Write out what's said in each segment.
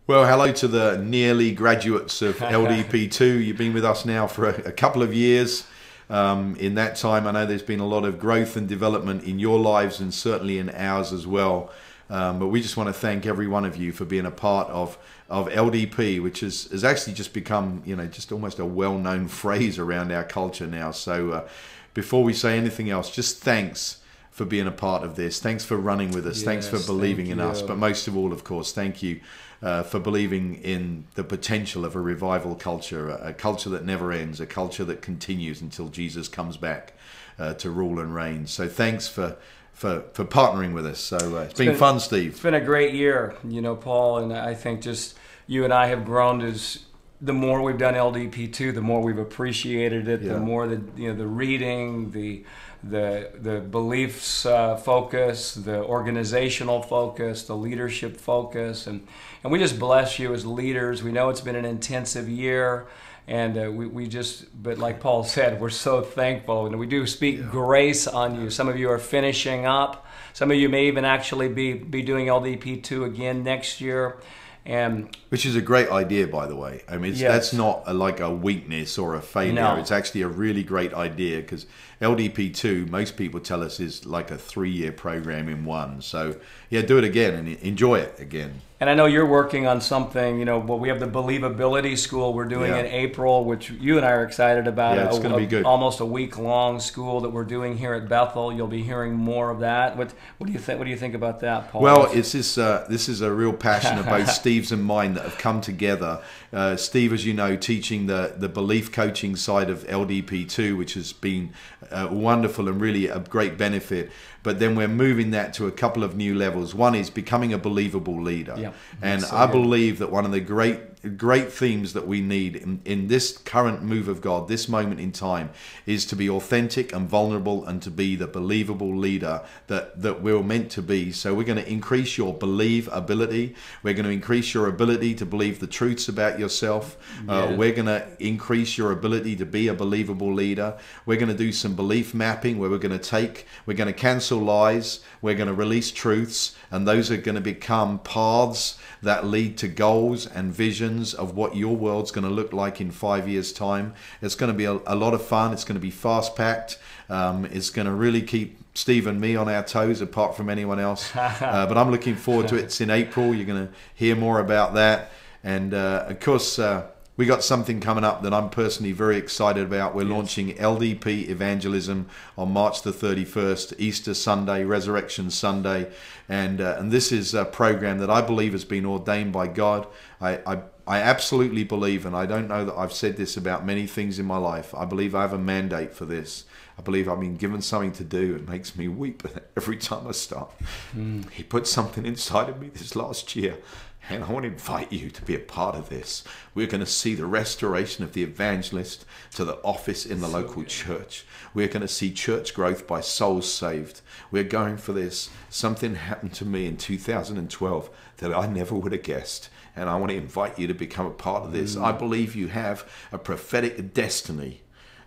Well, hello to the nearly graduates of LDP2. You've been with us now for a couple of years. In that time, I know there's been a lot of growth and development in your lives and certainly in ours as well. But we just want to thank every one of you for being a part of LDP, which has actually just become, just almost a well-known phrase around our culture now. So before we say anything else, just thanks for being a part of this. Thanks for running with us. Yes, thanks for believing in us. But most of all, of course, thank you for believing in the potential of a revival culture, a culture that never ends, a culture that continues until Jesus comes back to rule and reign. So thanks for partnering with us. So it's been fun, Steve. It's been a great year, Paul, and I think just you and I have grown as the more we've done LDP2, the more we've appreciated it, the more the reading, the beliefs focus, the organizational focus, the leadership focus, and we just bless you as leaders. We know it's been an intensive year, and we just, but like Paul said, we're so thankful, and we do speak grace on you. Some of you are finishing up. Some of you may even actually be doing LDP2 again next year. Which is a great idea, by the way. I mean, that's not like a weakness or a failure. No. It's actually a really great idea, because LDP2, most people tell us, is like a 3-year program in one. So yeah, do it again and enjoy it again. And I know you're working on something, we have the Believability School we're doing in April, which you and I are excited about. Yeah, it's going to be good. Almost a week-long school that we're doing here at Bethel. You'll be hearing more of that. What do you think? What do you think about that, Paul? Well, this is a real passion of both Steve's and mine that have come together. Steve, as you know, teaching the belief coaching side of LDP2, which has been wonderful and really a great benefit. But then we're moving that to a couple of new levels. One is becoming a believable leader. Yeah, and I believe that one of the great themes that we need in this current move of God, this moment in time, is to be authentic and vulnerable and to be the believable leader that we're meant to be. So we're going to increase your believe ability. We're going to increase your ability to believe the truths about yourself. We're going to increase your ability to be a believable leader. We're going to do some belief mapping where we're going to cancel lies, we're going to release truths, and those are going to become paths that lead to goals and visions of what your world's going to look like in 5 years' time. It's going to be a lot of fun. It's going to be fast-packed. It's going to really keep Steve and me on our toes, apart from anyone else. But I'm looking forward to it. It's in April. You're going to hear more about that. And of course, we got something coming up that I'm personally very excited about. We're launching LDP Evangelism on March the 31st, Easter Sunday, Resurrection Sunday. And this is a program that I believe has been ordained by God. I absolutely believe, and I don't know that I've said this about many things in my life, I believe I have a mandate for this. I believe I've been given something to do. It makes me weep every time I start. He put something inside of me this last year. And I want to invite you to be a part of this. We're going to see the restoration of the evangelist to the office in the local church. We're going to see church growth by souls saved. We're going for this. Something happened to me in 2012 that I never would have guessed. And I want to invite you to become a part of this. I believe you have a prophetic destiny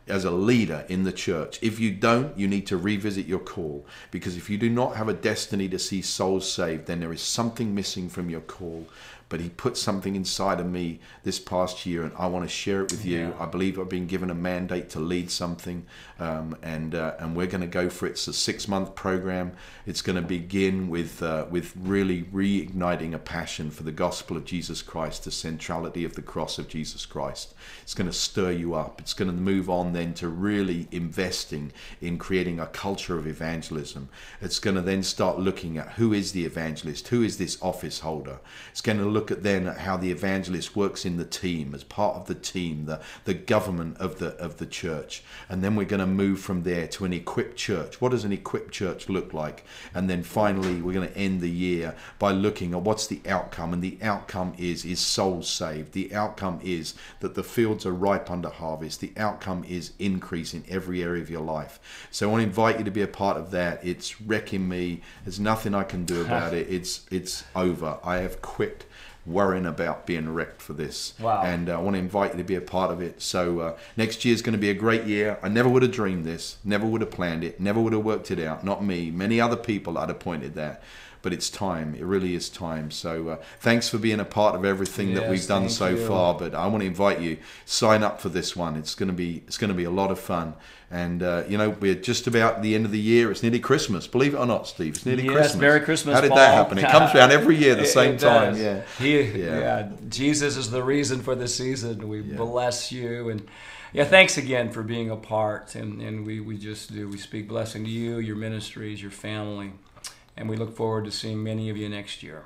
as a leader in the church. If you don't, you need to revisit your call, because if you do not have a destiny to see souls saved, then there is something missing from your call. But he put something inside of me this past year, and I want to share it with you. I believe I've been given a mandate to lead something, and we're going to go for it. It's a 6-month program. It's going to begin with really reigniting a passion for the gospel of Jesus Christ, the centrality of the cross of Jesus Christ. It's going to stir you up. It's going to move on then to really investing in creating a culture of evangelism. It's going to then start looking at who is the evangelist, who is this office holder. It's going to look at then at how the evangelist works in the team, as part of the team, the government of the church. And then we're going to move from there to an equipped church. What does an equipped church look like? And then finally we're going to end the year by looking at what's the outcome, and the outcome is souls saved. The outcome is that the fields are ripe under harvest. The outcome is increase in every area of your life. So I want to invite you to be a part of that. It's wrecking me. There's nothing I can do about it. It's over. I have quit worrying about being wrecked for this. Wow. And I want to invite you to be a part of it. So next year is going to be a great year. I never would have dreamed this, never would have planned it, never would have worked it out. Not me, many other people I'd have pointed that. but it's time. It really is time. So thanks for being a part of everything that we've done so far. But I want to invite you, sign up for this one. It's going to be a lot of fun. And you know, we're just about the end of the year. It's nearly Christmas. Believe it or not, Steve, it's nearly Christmas. Yes, Merry Christmas, How did Paul. that happen? It comes around every year at the same time. Yeah. Yeah. Jesus is the reason for the season. We bless you, and thanks again for being a part. And we just do. We speak blessing to you, your ministries, your family, and we look forward to seeing many of you next year.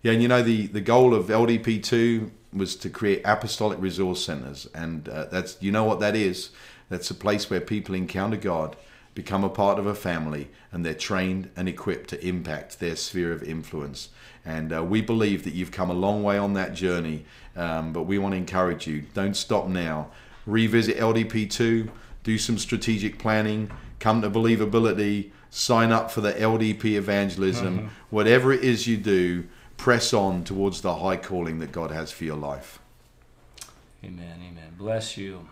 Yeah, and you know, the goal of LDP2 was to create apostolic resource centers, and that's, you know what that is. That's a place where people encounter God, become a part of a family, and they're trained and equipped to impact their sphere of influence. And we believe that you've come a long way on that journey, but we want to encourage you. Don't stop now. Revisit LDP2, do some strategic planning, come to Believability, sign up for the LDP evangelism. Whatever it is you do, press on towards the high calling that God has for your life. Amen, amen. Bless you.